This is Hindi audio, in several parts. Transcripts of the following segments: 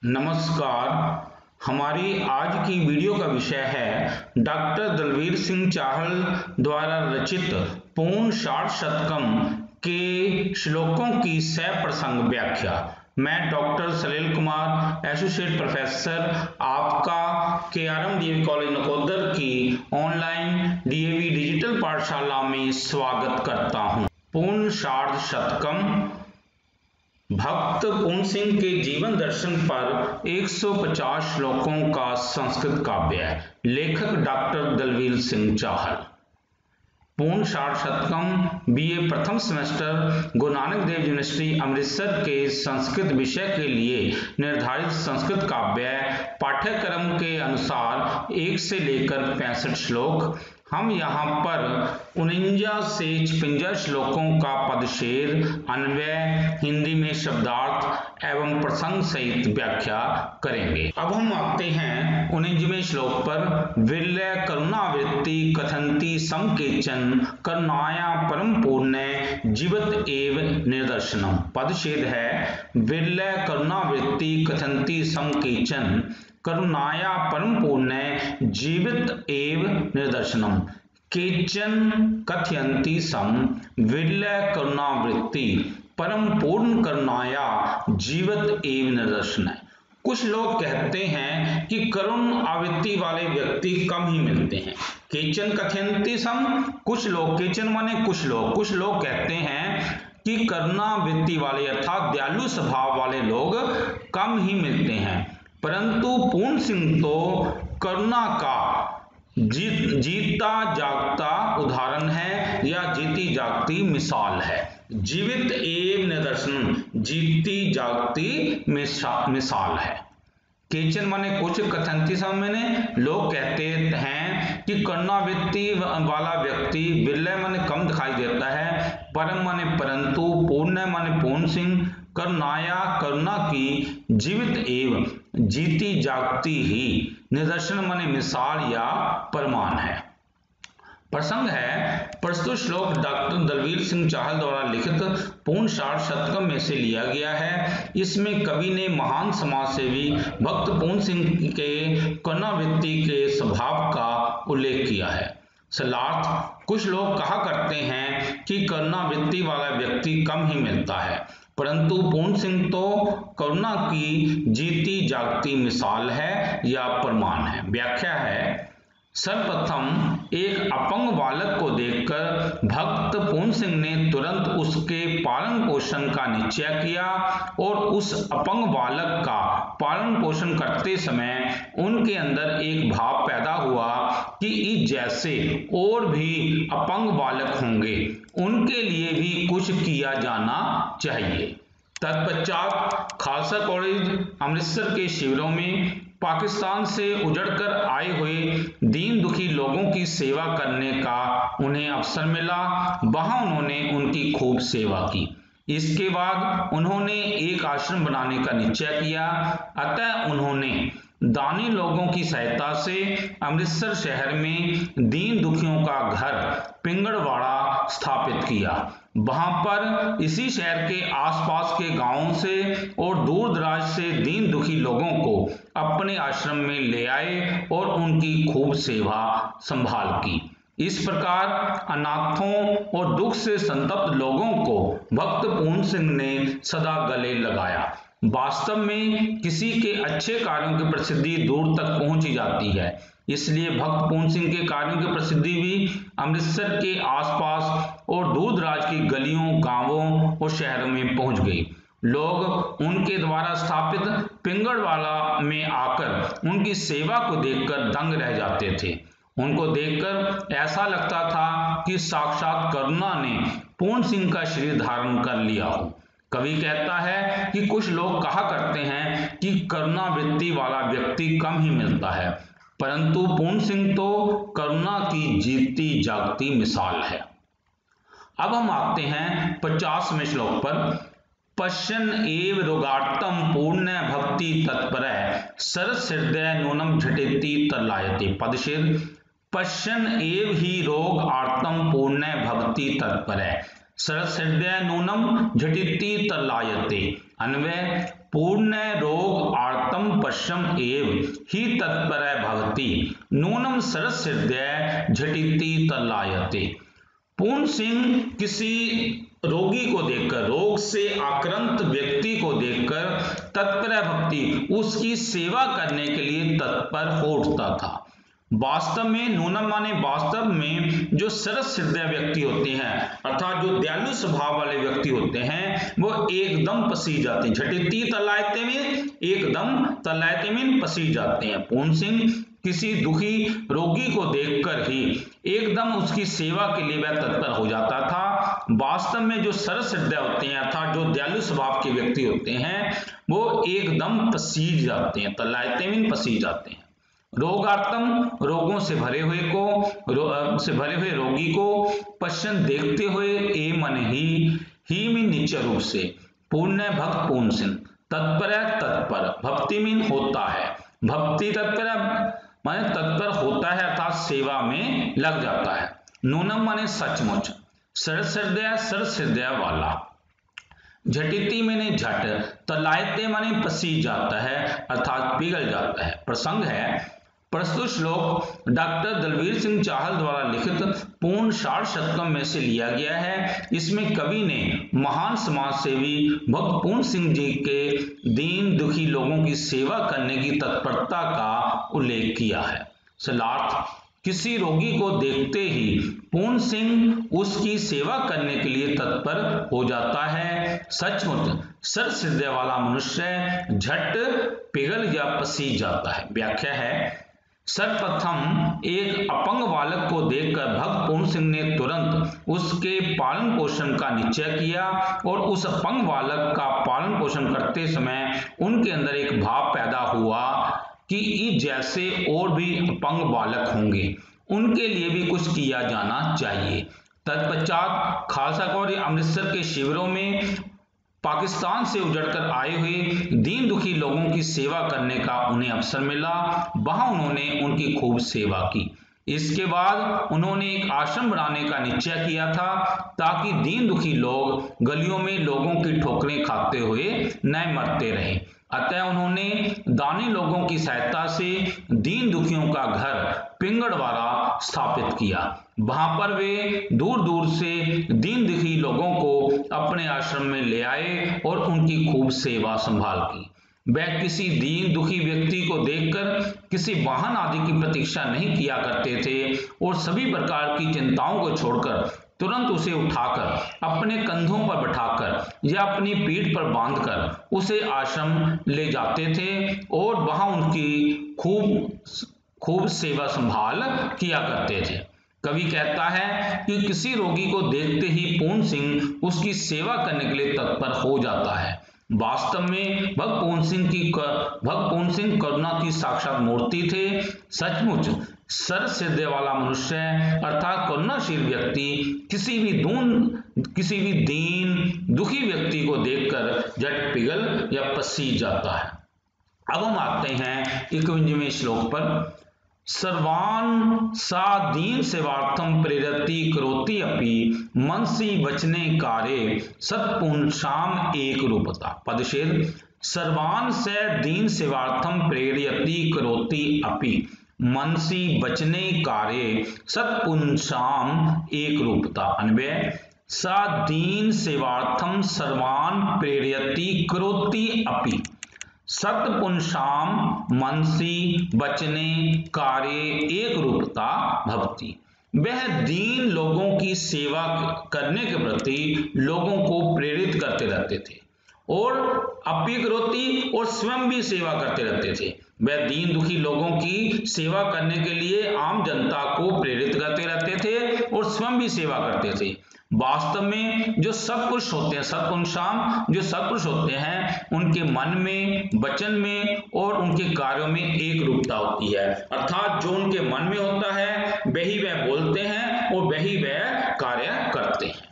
नमस्कार। हमारी आज की वीडियो का विषय है डॉक्टर दलवीर सिंह चाहल द्वारा रचित पूर्ण साठ शतकम के श्लोकों की सप्रसंग व्याख्या। मैं डॉक्टर सलील कुमार, एसोसिएट प्रोफेसर, आपका KRM DAV कॉलेज नकोदर की ऑनलाइन DAV डिजिटल पाठशाला में स्वागत करता हूं। पूर्ण साठ शतकम भक्त पूर्ण सिंह के जीवन दर्शन पर 150 श्लोकों का संस्कृत काव्य है। लेखक डॉक्टर दलवीर सिंह चाहल। पूर्ण साठ शतकम BA प्रथम सेमेस्टर गुरु नानक देव यूनिवर्सिटी अमृतसर के संस्कृत विषय के लिए निर्धारित संस्कृत काव्य पाठ्यक्रम के अनुसार 1 से लेकर 65 श्लोक। हम यहाँ पर 49 से 56 श्लोकों का पदच्छेद, अन्वय, हिंदी में शब्दार्थ एवं प्रसंग सहित व्याख्या करेंगे। अब हम आते हैं 49वें श्लोक पर। विरलय करुणावृत्ति कथंती सम केचन करुणाया परम पूर्णे जीवत एव निदर्शनम। पदच्छेद है विरलय करुणावृत्ति कथंती सम केचन करुणाया परम पूर्णे जीवित एव निदर्शनम। केचन कथयन्ति सम विरलय करुणावृत्ति परम पूर्ण करुणाया जीवित एव निदर्शन। कुछ लोग कहते हैं कि करुण आवृत्ति वाले व्यक्ति कम ही मिलते हैं। केचन कथयन्ति सम, कुछ लोग, केचन माने कुछ लोग कहते हैं कि करुणावृत्ति वाले अर्थात दयालु स्वभाव वाले लोग कम ही मिलते हैं, परंतु पूर्ण सिंह तो करुणा का जीता जागता उदाहरण है या जीती जागती मिसाल है। जीवित एव निदर्शन, जीती जागती मिसाल है। केचन माने कुछ, कथंती सम माने लोग कहते हैं कि करुणावृत्ति वाला व्यक्ति, विरलय माने कम दिखाई देता है, परम माने परंतु, पूर्ण माने पूर्ण सिंह, करुणाया करुणा की, जीवित एव जीती जागती ही, निदर्शन माने मिसाल या प्रमाण है। प्रसंग है प्रस्तुत श्लोक डॉक्टर दलवीर सिंह चाहल द्वारा लिखित पूर्ण साठ शतकम में से लिया गया है। इसमें कवि ने महान समाजसेवी भक्त पूर्ण सिंह के करुणावृत्ति के स्वभाव का उल्लेख किया है। सलार्थ, कुछ लोग कहा करते हैं कि करुणावृत्ति वाला व्यक्ति कम ही मिलता है, परंतु पूर्ण सिंह तो करुणा की जीती जागती मिसाल है या प्रमाण है। व्याख्या है, सर्वप्रथम एक अपंग बालक को देखकर भक्त पूर्ण सिंह ने तुरंत उसके पालन पोषण का निश्चय किया और उस अपंग बालक का पालन पोषण करते समय उनके अंदर एक भाव पैदा हुआ कि इस जैसे और भी अपंग बालक होंगे, उनके लिए भी कुछ किया जाना चाहिए। तत्पश्चात खालसा कॉलेज अमृतसर के शिविरों में पाकिस्तान से उजड़कर आए हुए दीन दुखी लोगों की सेवा करने का उन्हें अवसर मिला। वहां उन्होंने उनकी खूब सेवा की। इसके बाद उन्होंने एक आश्रम बनाने का निश्चय किया। अतः उन्होंने दानी लोगों की सहायता से अमृतसर शहर में दीन दुखियों का घर पिंगड़वाड़ा स्थापित किया। वहां पर इसी शहर के आसपास के गांवों से और दूर दराज से दीन दुखी लोगों को अपने आश्रम में ले आए और उनकी खूब सेवा संभाल की। इस प्रकार अनाथों और दुख से संतप्त लोगों को भक्त पूर्ण सिंह ने सदा गले लगाया। वास्तव में किसी के अच्छे कार्यों की प्रसिद्धि दूर तक पहुंची जाती है, इसलिए भक्त पूर्ण सिंह के कार्यों की प्रसिद्धि भी अमृतसर के आसपास और दूर दराज की गलियों, गांवों और शहरों में पहुंच गई। लोग उनके द्वारा स्थापित पिंगड़वाड़ा में आकर उनकी सेवा को देखकर दंग रह जाते थे। उनको देखकर ऐसा लगता था कि साक्षात करुणा ने पूर्ण सिंह का शरीर धारण कर लिया हो। कवि कहता है कि कुछ लोग कहा करते हैं कि करुणावृत्ति वाला व्यक्ति कम ही मिलता है, परंतु पूर्ण सिंह तो करुणा की जीती जागती मिसाल है। अब हम आते हैं 50वें श्लोक पर। पश्यन एव रोगार्तम पूर्ण भक्ति तत्पर सरस हृदय नूनम झटिति तरलायते। पदच्छेद, पश्यन एव ही रोग आर्तम पूर्ण भक्ति तत्पर सरस हृदय नूनम झटिति तरलायते। अन्वय, पूर्ण रोग आर्तम तं पश्यम एव ही तत्पर भवति नूनम सरस हृदय झटिति तलायते। पूर्ण सिंह किसी रोगी को देखकर, रोग से आक्रांत व्यक्ति को देखकर तत्पर भक्ति, उसकी सेवा करने के लिए तत्पर हो उठता था। वास्तव में नूनम माने वास्तव में जो सरस हृदय व्यक्ति होते हैं अर्थात जो दयालु स्वभाव वाले व्यक्ति होते हैं वो एकदम पसीज जाते हैं। झटिति तलायते में एकदम, तलायते में पसीज जाते हैं। पूर्ण सिंह किसी दुखी रोगी को देखकर ही एकदम उसकी सेवा के लिए वह तत्पर हो जाता था। वास्तव में जो सरस हृदय होते हैं अर्थात जो दयालु स्वभाव के व्यक्ति होते हैं वो एकदम पसीज जाते हैं, तलायते में पसीज जाते हैं। रोगार्तम रोगों से भरे हुए रोगी को पश्चिम देखते हुए ए मन ही में निश्चय रूप से पूर्ण भक्त पूर्ण सिंह तत्पर तत्पर भक्ति में होता है, भक्ति तत्पर माने तत्पर होता है अर्थात सेवा में लग जाता है। नूनम माने सचमुच, सरस हृदय वाला, झटिति मैंने झट, तलायते माने पसीज जाता है अर्थात पिघल जाता है। प्रसंग है प्रस्तुत श्लोक डॉक्टर दलवीर सिंह चाहल द्वारा लिखित पूर्ण साठ शतकम में से लिया गया है। इसमें कवि ने महान समाज सेवी भक्त पूर्ण सिंह जी के दीन दुखी लोगों की सेवा करने की तत्परता का उल्लेख किया है। सलार्थ किसी रोगी को देखते ही पूर्ण सिंह उसकी सेवा करने के लिए तत्पर हो जाता है। सचमुच सरस हृदय वाला मनुष्य झट पिघल या पसीज जाता है। व्याख्या है सर्वप्रथम एक अपंग बालक को देखकर भक्त पूर्ण सिंह ने तुरंत उसके पालन पोषण का निश्चय किया और उस अपंग बालक का पालन पोषण करते समय उनके अंदर एक भाव पैदा हुआ कि जैसे और भी अपंग बालक होंगे उनके लिए भी कुछ किया जाना चाहिए। तत्पश्चात खालसा कोर अमृतसर के शिविरों में पाकिस्तान से उजड़कर आए हुए दीन दुखी लोगों की सेवा करने का उन्हें अवसर मिला। वहां उन्होंने उनकी खूब सेवा की। इसके बाद उन्होंने एक आश्रम बनाने का निश्चय किया था ताकि दीन दुखी लोग गलियों में लोगों की ठोकरें खाते हुए न मरते रहें। अतः उन्होंने दानी लोगों की सहायता से दीन दुखियों का घर पिंगड़वाड़ा स्थापित किया। वहां पर वे दूर दूर से दीन दुखी लोगों को अपने आश्रम में ले आए और उनकी खूब सेवा संभाल की। वह किसी दीन दुखी व्यक्ति को देखकर किसी वाहन आदि की प्रतीक्षा नहीं किया करते थे और सभी प्रकार की चिंताओं को छोड़कर तुरंत उसे उठाकर अपने कंधों पर बैठाकर या अपनी पीठ पर बांधकर उसे आश्रम ले जाते थे और वहां उनकी खूब सेवा संभाल किया करते थे। कवि कहता है कि किसी रोगी को देखते ही पूर्ण सिंह उसकी सेवा करने के लिए तत्पर हो जाता है। वास्तव में भक्त पूर्ण सिंह करुणा की साक्षात मूर्ति थे। सचमुच सरस हृदय वाला मनुष्य अर्थात करुणाशील व्यक्ति किसी भी दीन दुखी व्यक्ति को देखकर झट पिघल या पसीज जाता है। अब हम आते हैं 51वें श्लोक पर। सर्वान् सा दीन सेवार्थम प्रेरति करोति अपि मनसि वचने कार्ये सत्पुंसाम एक रूपता। पदच्छेद सर्वान् स दीन सेवार्थम प्रेरयति करोति अपि मनसि वचने कार्ये सत्पुंसाम एक रूपता। अन्वय सा दीन सेवार्थम सर्वान् प्रेरयति करोति अपि सत्पुंसाम मनसि वचने कार्ये एक रूपता भवति। वह दीन लोगों की सेवा करने के प्रति लोगों को प्रेरित करते रहते थे और अपी करोति और स्वयं भी सेवा करते रहते थे। वह दीन दुखी लोगों की सेवा करने के लिए आम जनता को प्रेरित करते रहते थे और स्वयं भी सेवा करते थे। वास्तव में जो सत्पुरुष होते हैं, सत्पुंसाम जो सत्पुरुष होते हैं उनके मन में, वचन में और उनके कार्यों में एक रूपता होती है। अर्थात जो उनके मन में होता है वही वह बोलते हैं और वही वह कार्य करते हैं।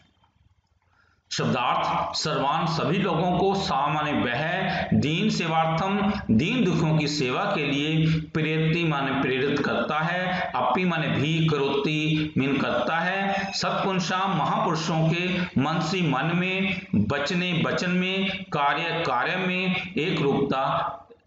शब्दार्थ सर्वान सभी लोगों को, सामान्य वह दीन सेवार्थम दीन दुखियों की सेवा के लिए प्रेरित माने प्रेरित करता है, अपि माने भी, करोति मीन करता है। सत्पुंसाम महापुरुषों के मनसी मन में, वचने वचन में, कार्य कार्य में एक रूपता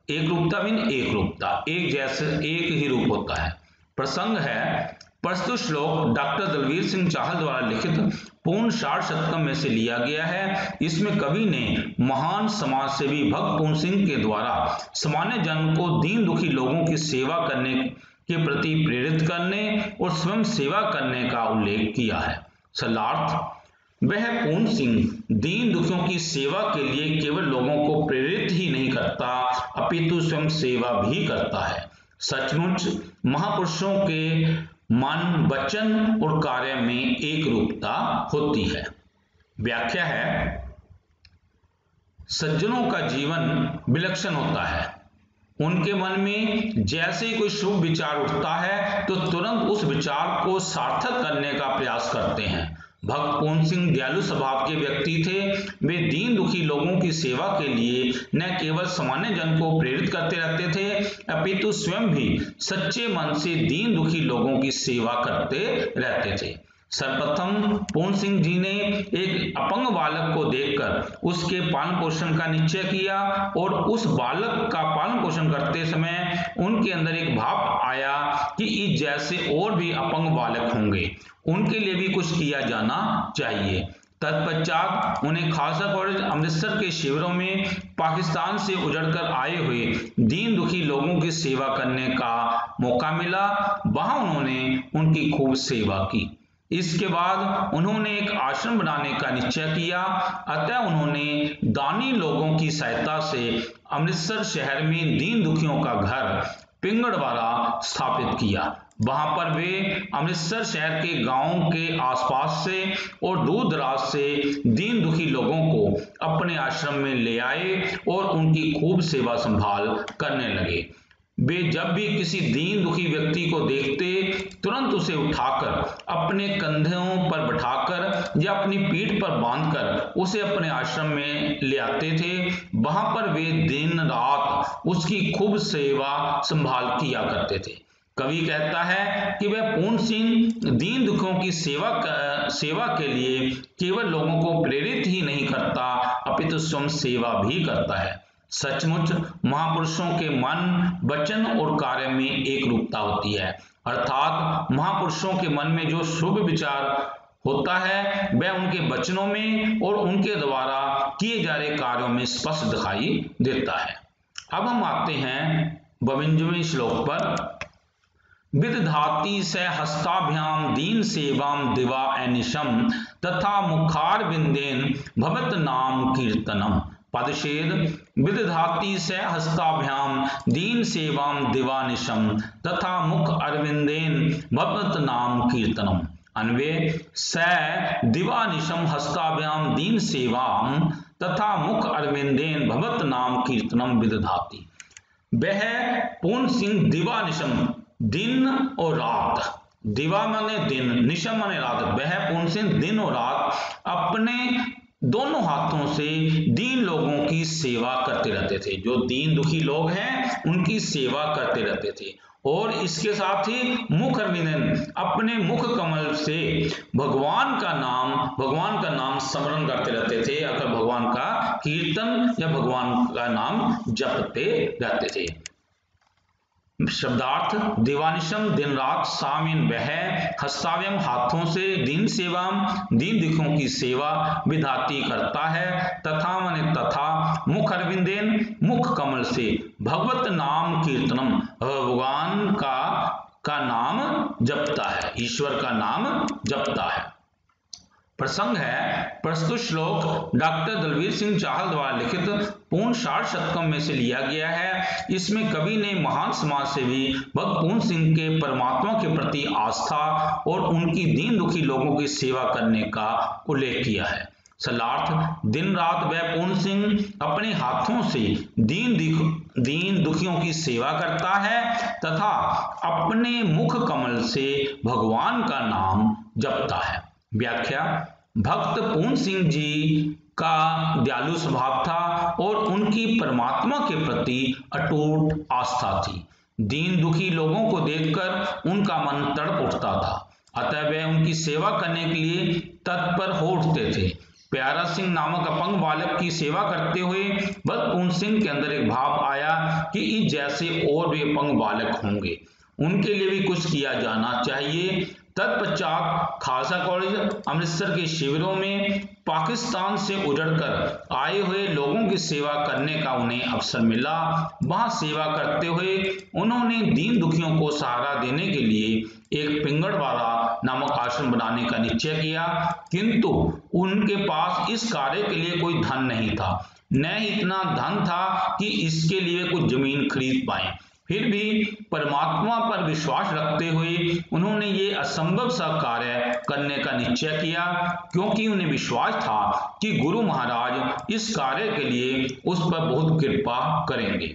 एक रूपता मीन एक रूपता, एक जैसे एक ही रूप होता है। प्रसंग है प्रस्तुत श्लोक डॉक्टर दलवीर सिंह चाहल द्वारा लिखित पूर्ण साठ शतकम में से लिया गया है। इसमें कवि ने महान समाज सेवी भक्त पूर्ण सिंह के द्वारा सामान्य जन को दीन दुखी लोगों की सेवा करने के प्रति प्रेरित करने और स्वयं सेवा करने का उल्लेख किया है। सलार्थ, वह पूर्ण सिंह दीन दुखियों की सेवा के लिए केवल लोगों को प्रेरित ही नहीं करता अपितु स्वयं सेवा भी करता है। सचमुच महापुरुषों के मन, वचन और कार्य में एक रूपता होती है। व्याख्या है, सज्जनों का जीवन विलक्षण होता है। उनके मन में जैसे ही कोई शुभ विचार उठता है तो तुरंत उस विचार को सार्थक करने का प्रयास करते हैं। भक्त पूर्ण सिंह दयालु स्वभाव के व्यक्ति थे। वे दीन दुखी लोगों की सेवा के लिए न केवल सामान्य जन को प्रेरित करते रहते थे अपितु स्वयं भी सच्चे मन से दीन दुखी लोगों की सेवा करते रहते थे। सर्वप्रथम पूर्ण सिंह जी ने एक अपंग बालक को देखकर उसके पालन पोषण का निश्चय किया और उस बालक का पालन पोषण करते समय उनके अंदर एक भाव आया कि इस जैसे और भी अपंग बालक होंगे, उनके लिए भी कुछ किया जाना चाहिए। तत्पश्चात उन्हें खालसा कॉलेज अमृतसर के शिविरों में पाकिस्तान से उजड़कर आए हुए दीन दुखी लोगों की सेवा करने का मौका मिला। वहां उन्होंने उनकी खूब सेवा की। इसके बाद उन्होंने एक आश्रम बनाने का निश्चय किया। अतः उन्होंने दानी लोगों की सहायता से अमृतसर शहर में दीन दुखियों का घर पिंगड़वाला स्थापित किया। वहां पर वे अमृतसर शहर के गांवों के आसपास से और दूर दराज से दीन दुखी लोगों को अपने आश्रम में ले आए और उनकी खूब सेवा संभाल करने लगे। वे जब भी किसी दीन दुखी व्यक्ति को देखते तुरंत उसे उठाकर अपने कंधों पर बैठाकर या अपनी पीठ पर बांधकर उसे अपने आश्रम में ले आते थे। वहां पर वे दिन रात उसकी खूब सेवा संभाल किया करते थे। कवि कहता है कि वह पूर्ण सिंह दीन दुखियों की सेवा के लिए केवल लोगों को प्रेरित ही नहीं करता अपितु स्वयं सेवा भी करता है। सचमुच महापुरुषों के मन, वचन और कार्य में एक रूपता होती है, अर्थात महापुरुषों के मन में जो शुभ विचार होता है वह उनके वचनों में और उनके द्वारा किए जा रहे कार्यों में स्पष्ट दिखाई देता है। अब हम आते हैं 52वें श्लोक पर। विदधाति स हस्ताभ्याम दीन सेवाम दिवा अनिशम तथा मुखार बिंदेन भवत नाम कीर्तनम। पदच्छेद, विदधाति स हस्ताभ्याम दीन सेवाम दिवानिशम तथा मुख अरविंदेन भवत नाम कीर्तनम। अन्वय, स दिवानिशम हस्ताभ्याम दीन सेवाम तथा मुख अरविंदेन भवत नाम कीर्तनम विदधाति। वह पूर्ण सिंह दिवानिशम दिन और रात, दिवा माने दिन, निशम माने रात, वह पूर्ण सिंह दिन और रात अपने दोनों हाथों से दीन लोगों की सेवा करते रहते थे। जो दीन दुखी लोग हैं उनकी सेवा करते रहते थे और इसके साथ ही मुख अरविंदन अपने मुख कमल से भगवान का नाम स्मरण करते रहते थे, अगर भगवान का कीर्तन या भगवान का नाम जपते रहते थे। शब्दार्थ, दिवानिशम दिन रात, सामिन वह, हस्ताव्यम हाथों से, दीन सेवाम दीन दुखियों की सेवा, विधाती करता है, तथा माने तथा, मुख अरविंदेन मुख कमल से, भगवत नाम कीर्तनम भगवान का नाम जपता है, ईश्वर का नाम जपता है। प्रसंग है प्रस्तुत श्लोक डॉक्टर दलवीर सिंह चाहल द्वारा लिखित पूर्ण साठ शतकम में से लिया गया है। इसमें कवि ने महान समाज सेवी भक्त पूर्ण सिंह के परमात्मा के प्रति आस्था और उनकी दीन दुखी लोगों की सेवा करने का उल्लेख किया है। सलार्थ, दिन रात वह पूर्ण सिंह अपने हाथों से दीन दुखियों की सेवा करता है तथा अपने मुख कमल से भगवान का नाम जपता है। व्याख्या, भक्त पूर्ण सिंह जी का दयालु स्वभाव था और उनकी परमात्मा के प्रति अटूट आस्था थी। दीन दुखी लोगों को देखकर उनका मन तड़प उठता था, अतः वे उनकी सेवा करने के लिए तत्पर हो उठते थे। प्यारा सिंह नामक अपंग बालक की सेवा करते हुए भक्त पूर्ण सिंह के अंदर एक भाव आया कि इस जैसे और भी अपंग बालक होंगे, उनके लिए भी कुछ किया जाना चाहिए। तत्पश्चात खालसा कॉलेज अमृतसर के शिविरों में पाकिस्तान से उजड़कर आए हुए लोगों की सेवा करने का उन्हें अवसर मिला। वहां सेवा करते हुए उन्होंने दीन दुखियों को सहारा देने के लिए एक पिंगड़वाड़ा नामक आश्रम बनाने का निश्चय किया, किंतु उनके पास इस कार्य के लिए कोई धन नहीं था, न ही इतना धन था कि इसके लिए कुछ जमीन खरीद पाए। फिर भी परमात्मा पर विश्वास रखते हुए उन्होंने ये असंभव सा कार्य करने का निश्चय किया, क्योंकि उन्हें विश्वास था कि गुरु महाराज इस कार्य के लिए उस पर बहुत कृपा करेंगे,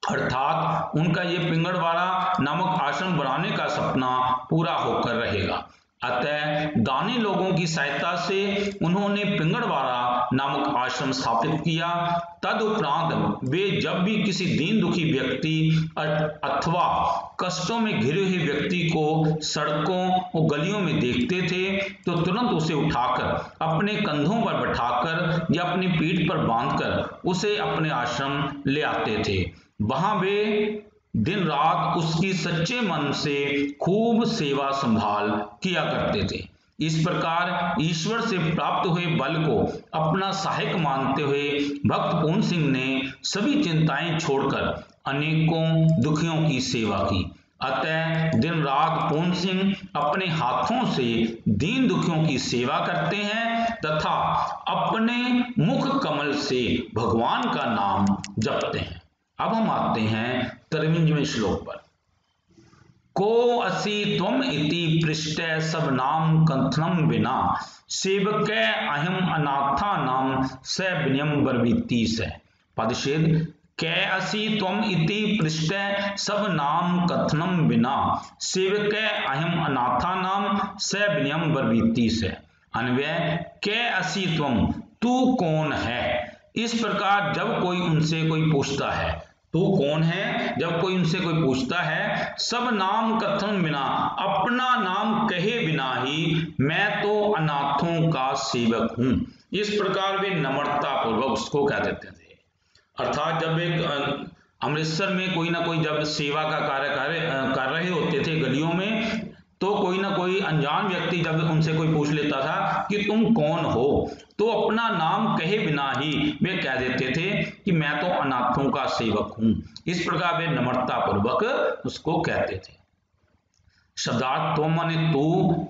अर्थात उनका ये पिंगड़वाड़ा नामक आश्रम बनाने का सपना पूरा होकर रहेगा। अतः दानी लोगों की सहायता से उन्होंने पिंगड़वाड़ा नामक आश्रम स्थापित किया। तदुपरांत वे जब भी किसी दीन दुखी व्यक्ति अथवा कष्टों में घिरे हुए व्यक्ति को सड़कों और गलियों में देखते थे तो तुरंत उसे उठाकर अपने कंधों पर बैठाकर या अपनी पीठ पर बांधकर उसे अपने आश्रम ले आते थे। वहां वे दिन रात उसकी सच्चे मन से खूब सेवा संभाल किया करते थे। इस प्रकार ईश्वर से प्राप्त हुए बल को अपना सहायक मानते हुए भक्त पूर्ण सिंह ने सभी चिंताएं छोड़कर अनेकों दुखियों की सेवा की। अतः दिन रात पूर्ण सिंह अपने हाथों से दीन दुखियों की सेवा करते हैं तथा अपने मुख कमल से भगवान का नाम जपते हैं। अब हम आते हैं 53वें श्लोक पर। को असि त्वम इति पृष्ठ सब नाम कथनम विना सेवकै अहम अनाथा नाम स विनयम बर्वीति स। पदच्छेद कै असि त्वम इति पृष्ठ सब नाम कथनम विना सेवकै अहम अनाथा नाम स विनयम बर्वीति स। अन्वय कै असि त्वम, तू कौन है। इस प्रकार जब कोई उनसे कोई पूछता है तू कौन है, जब कोई उनसे कोई पूछता है सब नाम कथन बिना, अपना नाम कहे बिना ही मैं तो अनाथों का सेवक हूं, इस प्रकार वे नम्रता पूर्वक उसको कह देते थे। अर्थात जब एक अमृतसर में कोई ना कोई जब सेवा का कार्य कर रहे होते थे गलियों में, तो कोई ना कोई अनजान व्यक्ति जब उनसे कोई पूछ लेता था कि तुम कौन हो, तो अपना नाम कहे बिना ही वे कह देते थे कि मैं तो अनाथों का सेवक हूं। इस प्रकार वे नम्रता पूर्वक उसको कहते थे। शब्दार्थ त्वम माने तू,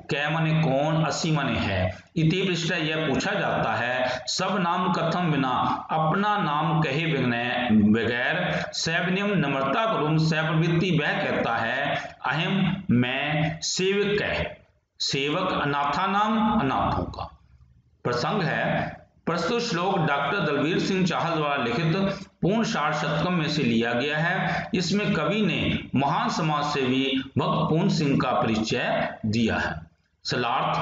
कै माने कौन, असि माने है। इति पृष्ठ यह पूछा जाता है सब नाम कथम बिना, अपना नाम कहे बगैर, सविनयम नम्रता पूर्वक, सप्रवृत्ति वह कहता है, अहम मैं, सेवक है, सेवक, अनाथा नाम अनाथों का। प्रसंग है प्रस्तुत श्लोक डॉक्टर दलवीर सिंह चाहल द्वारा लिखित पूर्ण सार शतकम में से लिया गया है। इसमें कवि ने महान समाज सेवी भक्त पूर्ण सिंह का परिचय दिया है। सलार्थ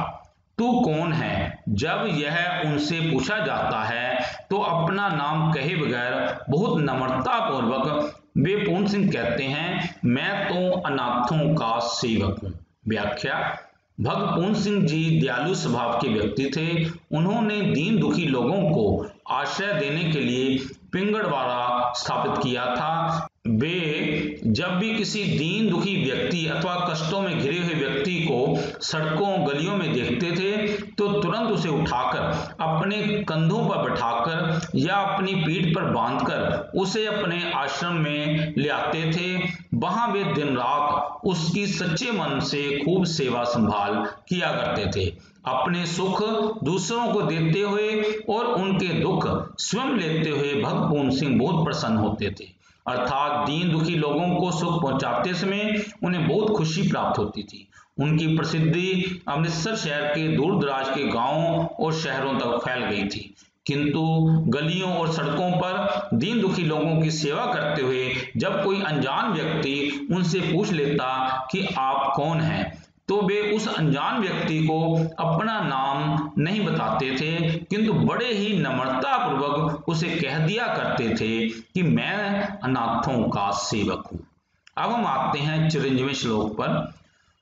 तू कौन है, जब यह उनसे पूछा जाता है तो अपना नाम कहे बगैर बहुत नम्रता पूर्वक वे पूर्ण सिंह कहते हैं मैं तो अनाथों का सेवक हूं। व्याख्या भक्त पूर्ण सिंह जी दयालु स्वभाव के व्यक्ति थे। उन्होंने दीन दुखी लोगों को आश्रय देने के लिए पिंगड़वाड़ा स्थापित किया था। वे जब भी किसी दीन दुखी व्यक्ति अथवा कष्टों में घिरे हुए व्यक्ति को सड़कों गलियों में देखते थे तो तुरंत उसे उठाकर अपने कंधों पर बैठाकर या अपनी पीठ पर बांधकर उसे अपने आश्रम में ले आते थे। वहां वे दिन रात उसकी सच्चे मन से खूब सेवा संभाल किया करते थे। अपने सुख दूसरों को देते हुए और उनके दुख स्वयं लेते हुए भक्त पूर्ण सिंह बहुत प्रसन्न होते थे। अर्थात दीन दुखी लोगों को सुख पहुंचाते समय उन्हें बहुत खुशी प्राप्त होती थी। उनकी प्रसिद्धि अमृतसर शहर के दूर दराज के गांवों और शहरों तक फैल गई थी। किंतु गलियों और सड़कों पर दीन दुखी लोगों की सेवा करते हुए जब कोई अनजान व्यक्ति उनसे पूछ लेता कि आप कौन हैं, तो वे उस अनजान व्यक्ति को अपना नाम नहीं बताते थे, किंतु बड़े ही नम्रता पूर्वक उसे कह दिया करते थे कि मैं अनाथों का सेवक हूं। अब हम आते हैं 54वें श्लोक पर।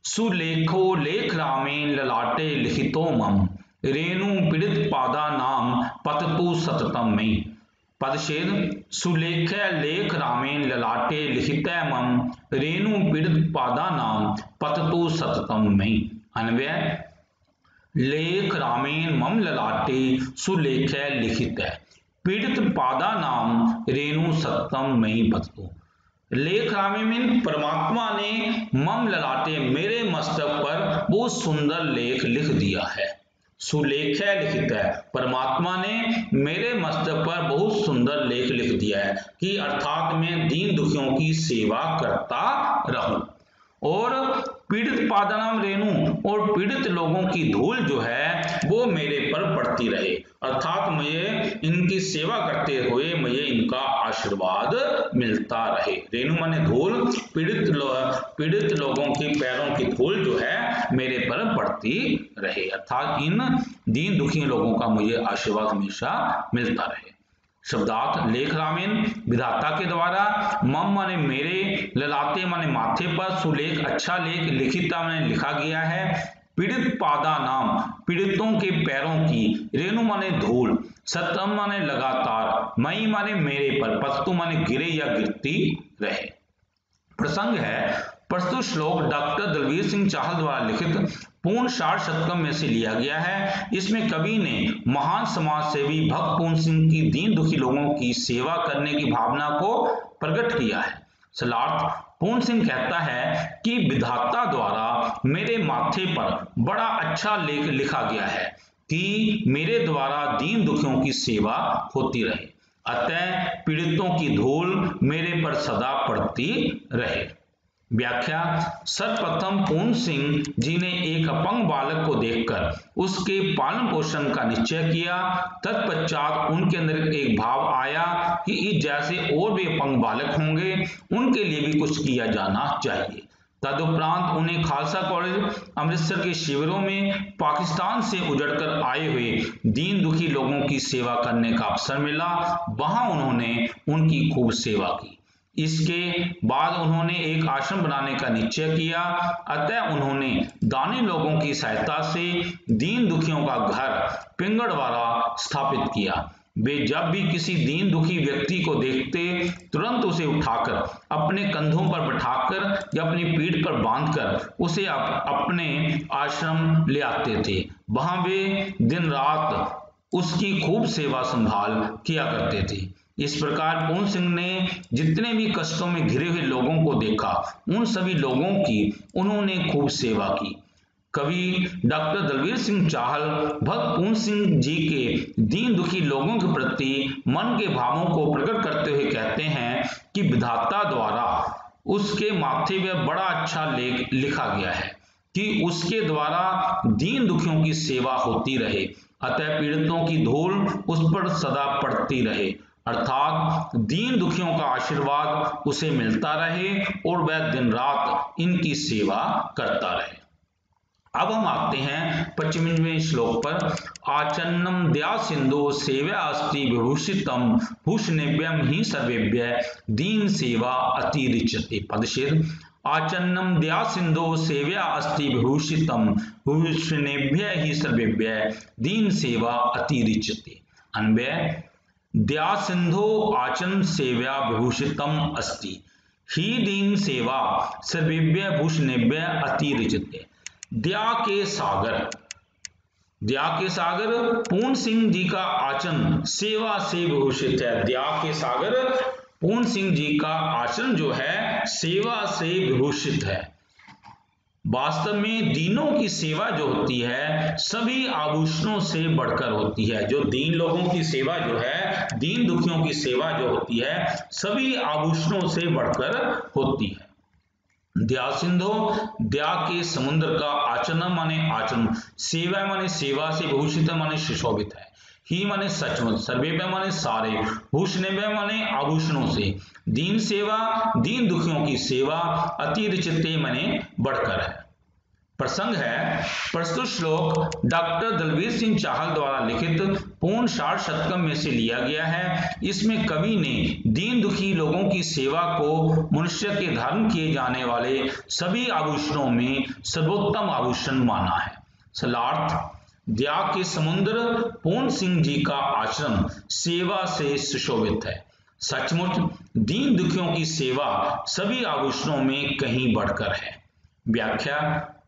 सुलेखो लेख रामेन ललाटे लिखितो मम, रेणु पीड़ित पादा नाम पततु सततम में। पदच्छेद सुलेख्य लेख रामेण ललाटे लिखित मम रेणु पीड़ित पादा नाम पततु सततम मई। अन्वय लेख रामेण मम ललाटे सुलेख्य लिखित पीड़ित पादा नाम रेणु सततम मई पततु। लेख रामेण में परमात्मा ने मम ललाटे मेरे मस्तक पर बहुत सुंदर लेख लिख दिया है। सुलेख्य लिखित है, परमात्मा ने मेरे मस्तक पर बहुत सुंदर लेख लिख दिया है कि अर्थात मैं दीन दुखियों की सेवा करता रहूं। और पीड़ित पादानाम रेणु, और पीड़ित लोगों की धूल जो है वो मेरे पर पड़ती रहे, अर्थात मुझे इनकी सेवा करते हुए मुझे इनका आशीर्वाद मिलता रहे। रेणु माने धूल, पीड़ित लोगों के पैरों की धूल जो है मेरे पर पड़ती रहे, अर्थात इन दीन दुखी लोगों का मुझे आशीर्वाद हमेशा मिलता रहे। शब्दार्थ लेख रामेण विधाता के द्वारा, मम माने मेरे, ललाटे माने माथे पर, सुलेख अच्छा लेख, लिखिता माने लिखा गया है, पीड़ित पादा नाम पीड़ितों के पैरों की, रेणु माने धूल, सततम माने लगातार, मई माने मेरे पर, पततु माने गिरे या गिरती रहे। प्रसंग है प्रस्तुत श्लोक डॉक्टर दलवीर सिंह चाहल द्वारा लिखित पूर्ण सार शतकम में से लिया गया है। इसमें कवि ने महान समाज सेवी भक्त पूर्ण सिंह की दीन दुखी लोगों की सेवा करने की भावना को प्रकट किया है। सलार्थ पूर्ण सिंह कहता है कि विधाता द्वारा मेरे माथे पर बड़ा अच्छा लेख लिखा गया है कि मेरे द्वारा दीन दुखियों की सेवा होती रहे, अतः पीड़ितों की धूल मेरे पर सदा पड़ती रहे। व्याख्या सर्वप्रथम पूर्ण सिंह जी ने एक अपंग बालक को देखकर उसके पालन पोषण का निश्चय किया। तत्पश्चात उनके अंदर एक भाव आया कि इस जैसे और भी अपंग बालक होंगे, उनके लिए भी कुछ किया जाना चाहिए। तदुपरांत उन्हें खालसा कॉलेज अमृतसर के शिविरों में पाकिस्तान से उजड़कर आए हुए दीन दुखी लोगों की सेवा करने का अवसर मिला। वहां उन्होंने उनकी खूब सेवा की। इसके बाद उन्होंने एक आश्रम बनाने का निश्चय किया, अतः उन्होंने दानी लोगों की सहायता से दीन दुखियों का घर पिंगड़वाड़ा स्थापित किया। वे जब भी किसी दीन दुखी व्यक्ति को देखते तुरंत उसे उठाकर अपने कंधों पर बैठाकर या अपनी पीठ पर बांधकर उसे अपने आश्रम ले आते थे। वहां वे दिन रात उसकी खूब सेवा संभाल किया करते थे। इस प्रकार पूर्ण सिंह ने जितने भी कष्टों में घिरे हुए लोगों को देखा, उन सभी लोगों की उन्होंने खूब सेवा की। कवि डॉक्टर दलवीर सिंह चाहल भक्त पूर्ण सिंह जी के दीन दुखी लोगों के प्रति मन के भावों को प्रकट करते हुए कहते हैं कि विधाता द्वारा उसके माथे में बड़ा अच्छा लेख लिखा गया है कि उसके द्वारा दीन दुखियों की सेवा होती रहे, अतः पीड़ितों की धूल उस पर सदा पड़ती रहे, अर्थात दीन दुखियों का आशीर्वाद उसे मिलता रहे और वह दिन रात इनकी सेवा करता रहे। अब हम आते हैं 25वें श्लोक पर। आचन्नम दया सिंधु सेव्या अस्ति विभूषितम भूषणेभ्यम ही सर्वेभ्य दीन सेवा अतिरिच्यते। पदच्छेद आचन्नम दया सिंधु सेव्या अस्ति विभूषितम भूषणेभ्य ही सर्वेभ्य दीन सेवा अतिरिच्यते। अन्वय दया सिंधु आचन सेव्या विभूषितम अस्ति ही दीन सेवा सर्वेभ्य भूषणेभ्य अतिरिच्यते। दया के सागर पूर्ण सिंह जी का आचरण सेवा से विभूषित है। दया के सागर पूर्ण सिंह जी का आचरण जो है सेवा से विभूषित है। वास्तव में दीनों की सेवा जो होती है सभी आभूषणों से बढ़कर होती है। जो दीन लोगों की सेवा जो है, दीन दुखियों की सेवा जो होती है सभी आभूषणों से बढ़कर होती है। दया सिंधु दया के समुद्र का, आचरण माने आचरण, सेवा माने सेवा से, भूषित माने सुशोभित है, ही माने सचमुच, सर्वेभ्य माने सारे, भूषणेभ्य माने आभूषणों से, दीन सेवा दीन दुखियों की सेवा, अतिरिच्यते माने बढ़कर है। प्रसंग है प्रस्तुत श्लोक डॉक्टर दलवीर सिंह चाहल द्वारा लिखित पूर्ण सार शतकम में से लिया गया है। इसमें कवि ने दीन दुखी लोगों की सेवा को मनुष्य के धारण किए जाने वाले सभी आभूषणों में सर्वोत्तम आभूषण माना है। सलार्थ दया के समुद्र पूर्ण सिंह जी का आश्रम सेवा से सुशोभित है। सचमुच दीन दुखियों की सेवा सभी आभूषणों में कहीं बढ़कर है। व्याख्या: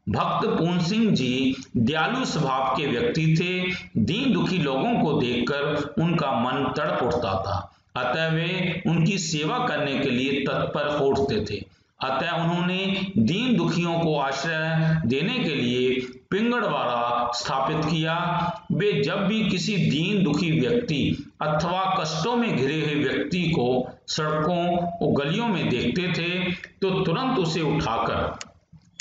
भक्त पूर्ण सिंह जी दयालु स्वभाव के व्यक्ति थे। दीन दुखी लोगों को देखकर उनका मन तड़प उठता था, अतः वे उनकी सेवा करने के लिए तत्पर हो उठते थे। अतः उन्होंने दीन दुखियों को आश्रय देने के लिए पिंगड़वाड़ा स्थापित किया। वे जब भी किसी दीन दुखी व्यक्ति अथवा कष्टों में घिरे हुए व्यक्ति को सड़कों और गलियों में देखते थे तो तुरंत उसे उठाकर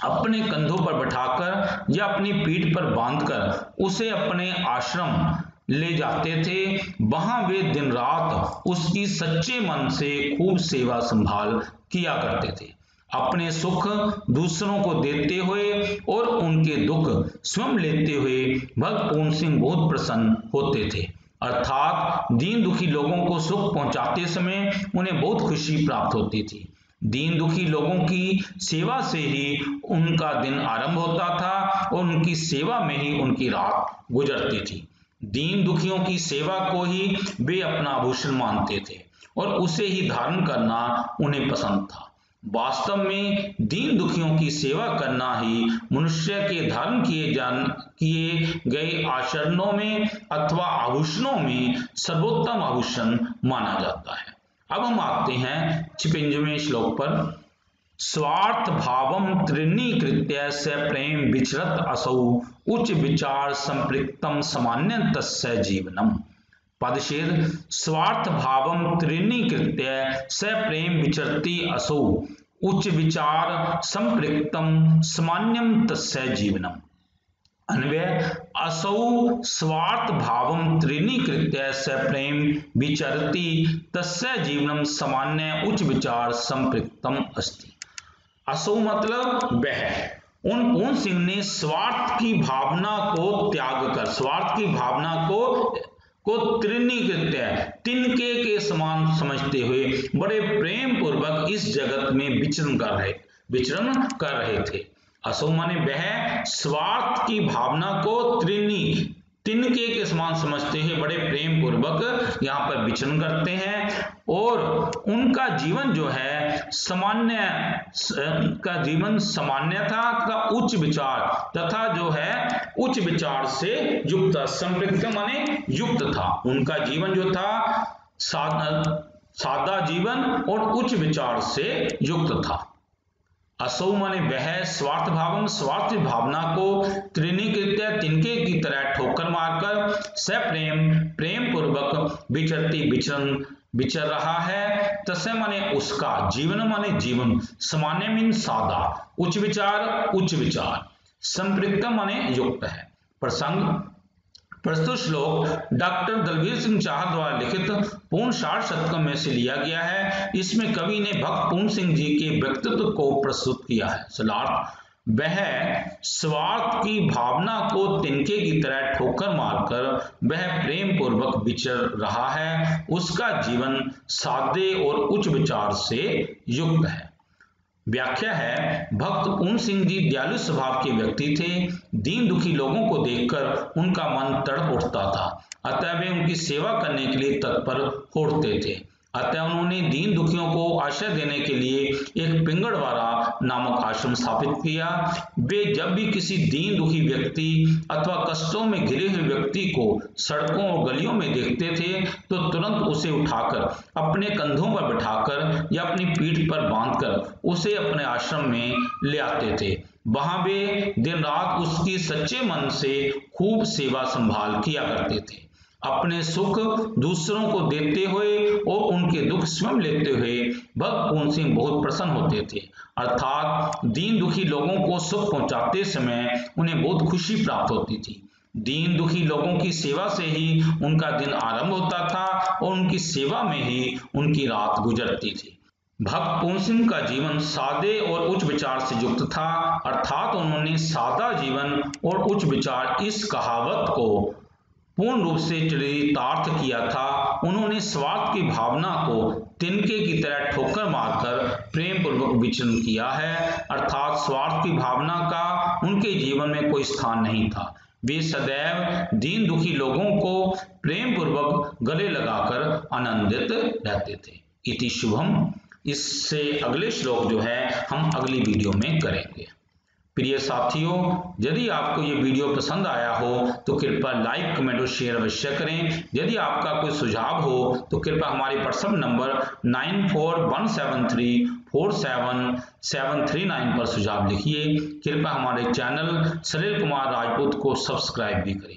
अपने कंधों पर बैठाकर या अपनी पीठ पर बांधकर उसे अपने आश्रम ले जाते थे। वहां वे दिन रात उसकी सच्चे मन से खूब सेवा संभाल किया करते थे। अपने सुख दूसरों को देते हुए और उनके दुख स्वयं लेते हुए भक्त पूर्ण सिंह बहुत प्रसन्न होते थे। अर्थात दीन दुखी लोगों को सुख पहुंचाते समय उन्हें बहुत खुशी प्राप्त होती थी। दीन दुखी लोगों की सेवा से ही उनका दिन आरंभ होता था और उनकी सेवा में ही उनकी रात गुजरती थी। दीन दुखियों की सेवा को ही वे अपना आभूषण मानते थे और उसे ही धारण करना उन्हें पसंद था। वास्तव में दीन दुखियों की सेवा करना ही मनुष्य के धारण किए गए आचरणों में अथवा आभूषणों में सर्वोत्तम आभूषण माना जाता है। अब हम आते हैं 56वें श्लोक पर। स्वार्थ भावम त्रिणीकृत्य स प्रेम विचरत असौ उच्च विचार संपृक्तम सामान्य तस्य जीवनम। पदच्छेद: स्वार्थ भावम त्रिणीकृत्य स प्रेम विचरति असौ उच्च विचार संपृक्तम सामान्यम तस्य जीवनम। अन्वय: असौ स्वार्थ भावम त्रिणीकृत्य स प्रेम विचरति तस्य जीवनम सामान्य उच्च विचार संपृक्तम अस्ति। असौ मतलब वह। उन पूर्ण सिंह ने स्वार्थ की भावना को त्याग कर, स्वार्थ की भावना को त्रिणीकृत्य तिनके के समान समझते हुए बड़े प्रेम पूर्वक इस जगत में विचरण कर रहे थे। असौ माने वह स्वार्थ की भावना को तिनके के समान समझते हुए बड़े प्रेम पूर्वक यहाँ पर विचरण करते हैं और उनका जीवन जो है सामान्यता का उच्च विचार तथा जो है उच्च विचार से युक्त, संपृक्त माने युक्त था। उनका जीवन जो था सादा जीवन और उच्च विचार से युक्त था। असौ माने वह स्वार्थ भावम स्वार्थ भावना को त्रिणीकृत्य तिनके की तरह ठोकर मारकर प्रेम पूर्वक विचर रहा है। तस्य माने उसका, जीवन माने जीवन, सामान्य मीन सादा, उच्च विचार, संपृक्त माने युक्त है। प्रसंग: प्रस्तुत श्लोक डॉक्टर दलवीर सिंह चाहल द्वारा लिखित पूर्ण साठ शतकम में से लिया गया है। इसमें कवि ने भक्त पूर्ण सिंह जी के व्यक्तित्व को प्रस्तुत किया है। सलार्थ: वह स्वार्थ की भावना को तिनके की तरह ठोकर मारकर वह प्रेम पूर्वक विचर रहा है। उसका जीवन सादे और उच्च विचार से युक्त है। व्याख्या है: भक्त पूर्ण सिंह जी दयालु स्वभाव के व्यक्ति थे। दीन दुखी लोगों को देखकर उनका मन तड़प उठता था, अतः वे उनकी सेवा करने के लिए तत्पर हो उठते थे। अतः उन्होंने दीन दुखियों को आश्रय देने के लिए एक पिंगड़वाड़ा नामक आश्रम स्थापित किया। वे जब भी किसी दीन दुखी व्यक्ति अथवा कष्टों में घिरे हुए व्यक्ति को सड़कों और गलियों में देखते थे तो तुरंत उसे उठाकर अपने कंधों पर बैठाकर या अपनी पीठ पर बांधकर उसे अपने आश्रम में ले आते थे। वहां वे दिन रात उसकी सच्चे मन से खूब सेवा संभाल किया करते थे। अपने सुख दूसरों को देते हुए और उनके दुख स्वयं लेते हुए भक्त पूर्ण सिंह बहुत प्रसन्न होते थे। अर्थात दीन दुखी लोगों को सुख पहुंचाते समय उन्हें बहुत खुशी प्राप्त होती थी। दीन दुखी लोगों की सेवा से ही उनका दिन आरंभ होता था और उनकी सेवा में ही उनकी रात गुजरती थी। भक्त पूर्ण सिंह का जीवन सादे और उच्च विचार से युक्त था। अर्थात उन्होंने सादा जीवन और उच्च विचार इस कहावत को पूर्ण रूप से चरितार्थ किया था। उन्होंने स्वार्थ की भावना को तिनके की तरह ठोकर मारकर प्रेम पूर्वक विचरण किया है। अर्थात स्वार्थ की भावना का उनके जीवन में कोई स्थान नहीं था। वे सदैव दीन दुखी लोगों को प्रेम पूर्वक गले लगाकर आनंदित रहते थे। इति शुभम। इससे अगले श्लोक जो है हम अगली वीडियो में करेंगे। प्रिय साथियों, यदि आपको ये वीडियो पसंद आया हो तो कृपया लाइक, कमेंट और शेयर अवश्य करें। यदि आपका कोई सुझाव हो तो कृपया हमारे व्हाट्सएप नंबर 9417347739 पर सुझाव लिखिए। कृपया हमारे चैनल सलील कुमार राजपूत को सब्सक्राइब भी करें।